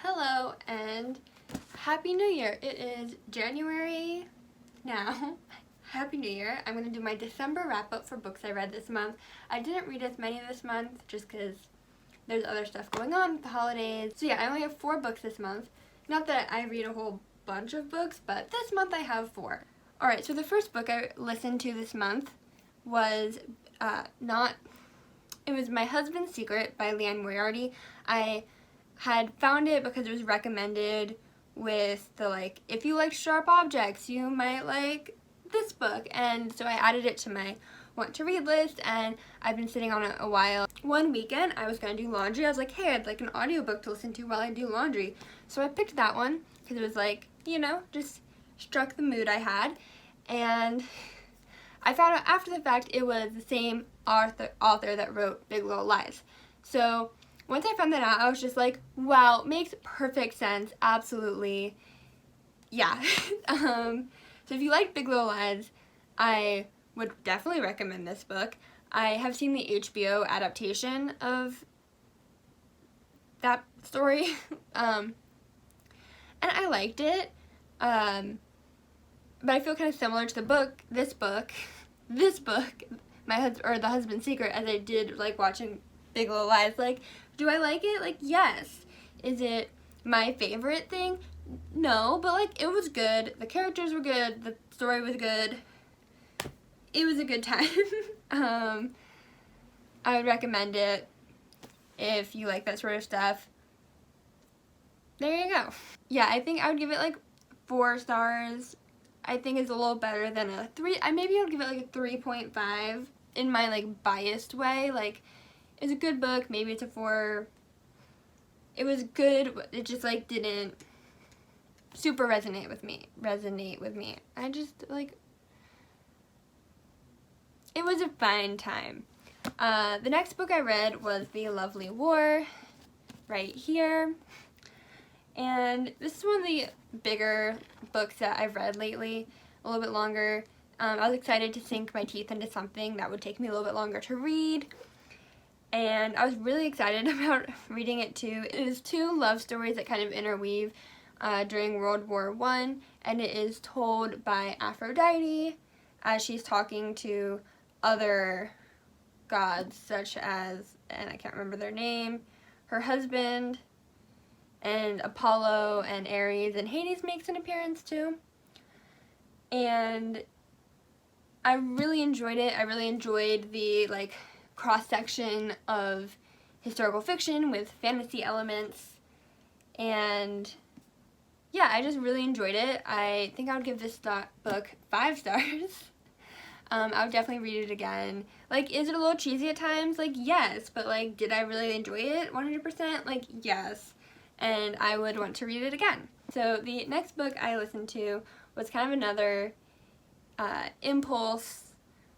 Hello and Happy New Year. It is January now. Happy New Year. I'm going to do my December wrap-up for books I read this month. I didn't read as many this month just because there's other stuff going on with the holidays. So yeah, I only have 4 books this month. Not that I read a whole bunch of books, but this month I have 4. Alright, so the first book I listened to this month was it was My Husband's Secret by Liane Moriarty. I had found it because it was recommended with the if you like sharp objects, you might like this book, and so I added it to my want to read list, and I've been sitting on it a while. One weekend I was going to do laundry. I was like, hey, I'd like an audiobook to listen to while I do laundry. So I picked that one because it was just struck the mood I had, and I found out after the fact it was the same author that wrote Big Little Lies. So once I found that out, I was just like, wow, makes perfect sense, absolutely, yeah. So if you like Big Little Lies, I would definitely recommend this book. I have seen the HBO adaptation of that story, and I liked it, but I feel kind of similar to this book, The Husband's Secret, as I did watching Big Little Lies. Do I like it? Yes. Is it my favorite thing? No, but it was good. The characters were good. The story was good. It was a good time. I would recommend it if you like that sort of stuff. There you go. Yeah, I think I would give it 4 stars. I think it's a little better than a 3. Maybe I would give it a 3.5 in my biased way. It's a good book. Maybe it's a 4. It was good, but it just didn't super resonate with me. I just it was a fine time. The next book I read was The Lovely War, right here. And this is one of the bigger books that I've read lately, a little bit longer. I was excited to sink my teeth into something that would take me a little bit longer to read. And I was really excited about reading it too. It is 2 love stories that kind of interweave during World War I, and it is told by Aphrodite as she's talking to other gods such as, and I can't remember their name, her husband, and Apollo and Ares, and Hades makes an appearance too. And I really enjoyed it. I really enjoyed the cross-section of historical fiction with fantasy elements, and yeah, I just really enjoyed it. I think I would give this book 5 stars. I would definitely read it again. Is it a little cheesy at times? Yes, but did I really enjoy it 100%? Yes, and I would want to read it again. So the next book I listened to was kind of another impulse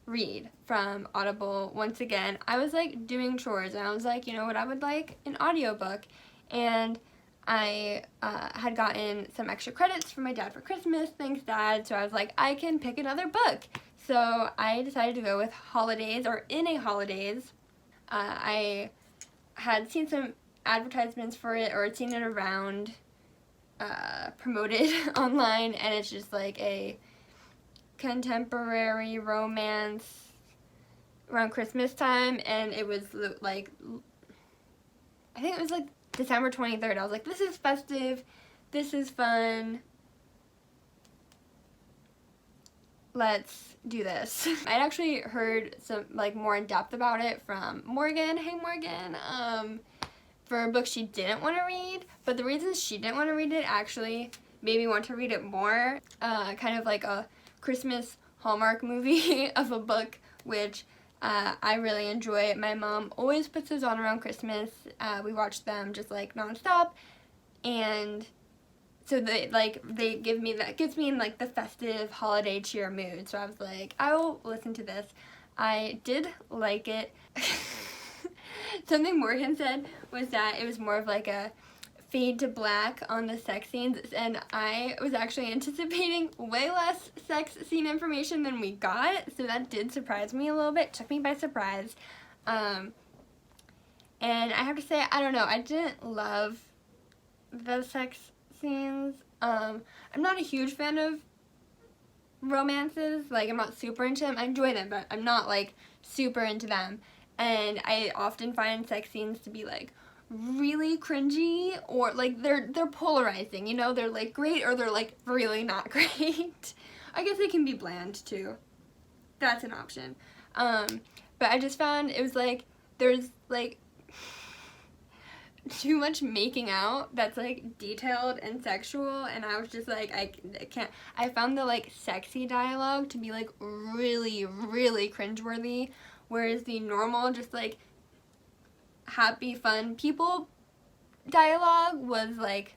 read from Audible. Once again, I was doing chores, and I was you know what, I would like an audiobook, and I had gotten some extra credits from my dad for Christmas, thanks Dad, so I was I can pick another book. So I decided to go with Holidaze, or In a Holidaze. I had seen some advertisements for it, or had seen it around promoted online, and it's just a contemporary romance around Christmas time, and it was I think it was December 23rd. I was this is festive, this is fun, let's do this. I'd actually heard some more in depth about it from Morgan. Hey Morgan, for a book she didn't want to read, but the reason she didn't want to read it actually made me want to read it more. Kind of a Christmas Hallmark movie of a book, which I really enjoy. My mom always puts those on around Christmas. We watch them just nonstop, and so they give me that, gives me in the festive holiday cheer mood. So I was I will listen to this. I did like it. Something Morgan said was that it was more of a fade to black on the sex scenes, and I was actually anticipating way less sex scene information than we got, so that did surprise me a little bit, took me by surprise. And I have to say, I don't know, I didn't love the sex scenes. I'm not a huge fan of romances. Like, I'm not super into them. I enjoy them, but I'm not, like, super into them. And I often find sex scenes to be, like, really cringy, or, like, they're polarizing, you know? They're, like, great, or they're, like, really not great. I guess they can be bland, too. That's an option. But I just found it was, like, there's, like, too much making out that's, like, detailed and sexual, and I was just like, I can't. I found the, like, sexy dialogue to be, like, really, really cringeworthy, whereas the normal, just, like, happy, fun people dialogue was, like,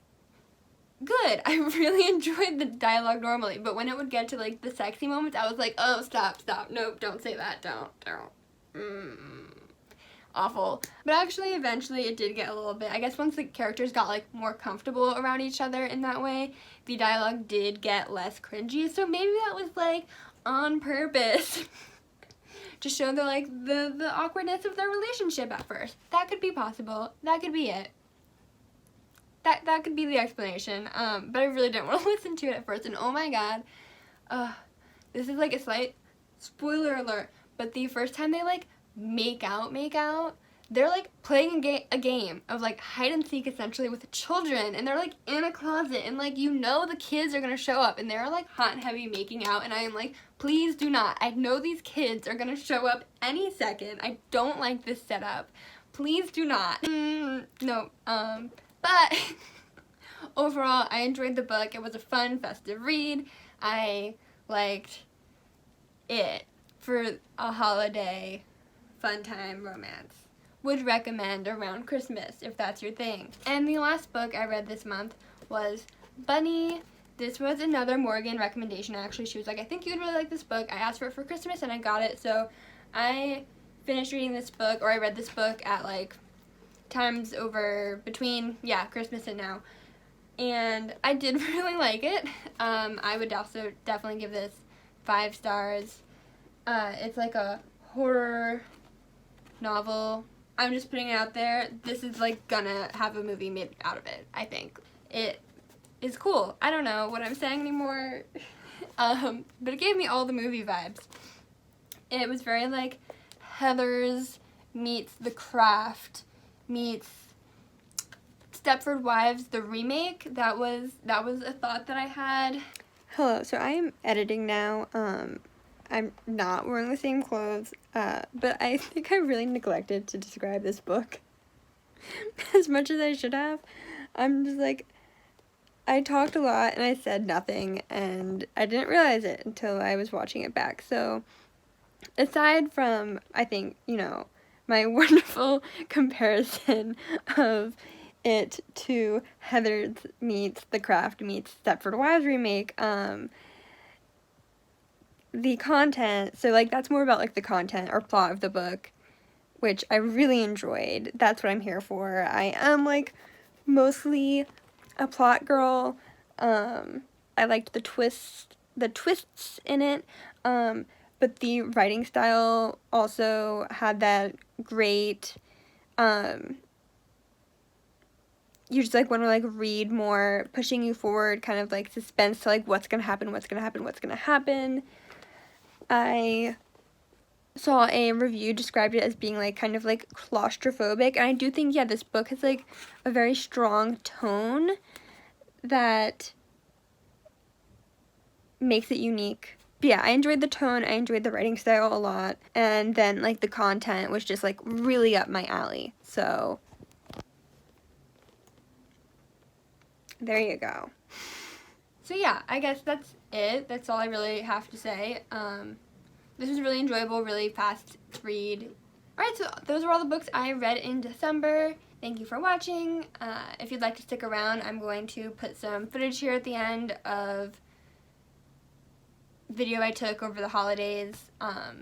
good. I really enjoyed the dialogue normally, but when it would get to, like, the sexy moments, I was like, oh, stop, nope, don't say that, don't. Awful. But actually, eventually, it did get a little bit, I guess once the characters got, like, more comfortable around each other in that way, the dialogue did get less cringy, so maybe that was, like, on purpose. To show the, like, the awkwardness of their relationship at first. That could be possible. That could be it. That could be the explanation, but I really didn't want to listen to it at first, and oh my god, this is, like, a slight spoiler alert, but the first time they, like, make out, they're, like, playing a game of, like, hide and seek, essentially, with children, and they're, like, in a closet, and, like, you know the kids are gonna show up, and they're, like, hot and heavy making out, and I am like, please do not. I know these kids are gonna show up any second. I don't like this setup. Please do not. No, but overall, I enjoyed the book. It was a fun, festive read. I liked it for a holiday, fun time romance. Would recommend around Christmas if that's your thing. And the last book I read this month was Bunny. This was another Morgan recommendation, actually. She was like, I think you'd really like this book. I asked for it for Christmas and I got it. So I finished reading this book, or I read this book at, like, times over between, Christmas and now. And I did really like it. I would also definitely give this 5 stars. It's like a horror novel. I'm just putting it out there. This is, like, gonna have a movie made out of it, I think. It is cool. I don't know what I'm saying anymore. But it gave me all the movie vibes. It was very, like, Heathers meets The Craft meets Stepford Wives, the remake. That was a thought that I had. Hello, so I am editing now. I'm not wearing the same clothes, but I think I really neglected to describe this book as much as I should have. I'm just like, I talked a lot and I said nothing, and I didn't realize it until I was watching it back. So aside from, I think, you know, my wonderful comparison of it to Heathers meets The Craft meets Stepford Wives remake, the content, so, like, that's more about, like, the content or plot of the book, which I really enjoyed. That's what I'm here for. I am, like, mostly a plot girl. I liked the twists in it, but the writing style also had that great, you just, like, want to, like, read more, pushing you forward, kind of, like, suspense to, like, what's gonna happen. I saw a review described it as being, like, kind of, like, claustrophobic, and I do think, this book has, like, a very strong tone that makes it unique. But I enjoyed the tone, I enjoyed the writing style a lot, and then, like, the content was just, like, really up my alley, so there you go. So I guess that's it. That's all I really have to say. This was really enjoyable, really fast read. Alright, so those are all the books I read in December. Thank you for watching. If you'd like to stick around, I'm going to put some footage here at the end of video I took over the holidays. I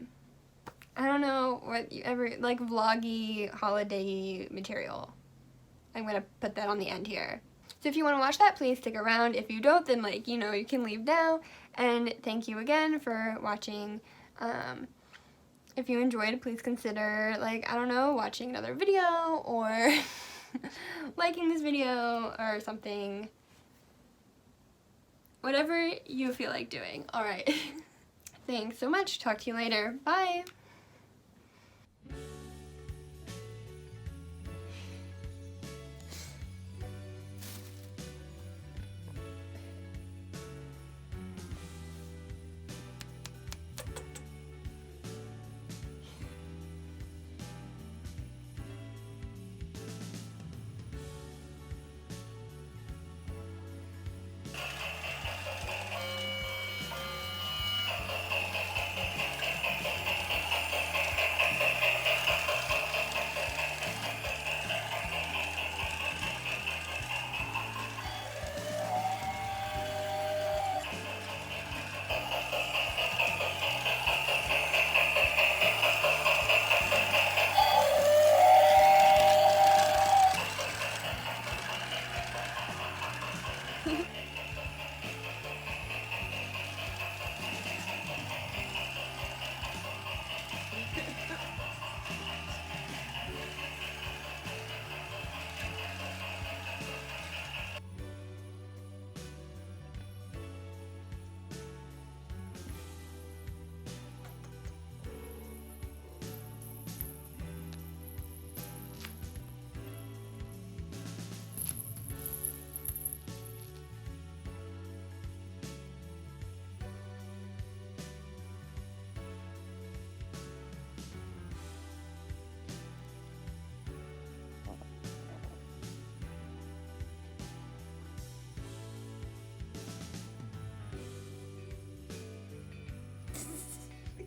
don't know, whatever, like, vloggy, holiday material. I'm going to put that on the end here. So if you want to watch that, please stick around. If you don't, then, like, you know, you can leave now. And thank you again for watching. If you enjoyed, please consider, like, I don't know, watching another video, or liking this video or something. Whatever you feel like doing. Alright. Thanks so much. Talk to you later. Bye!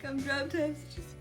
Gumdrop times just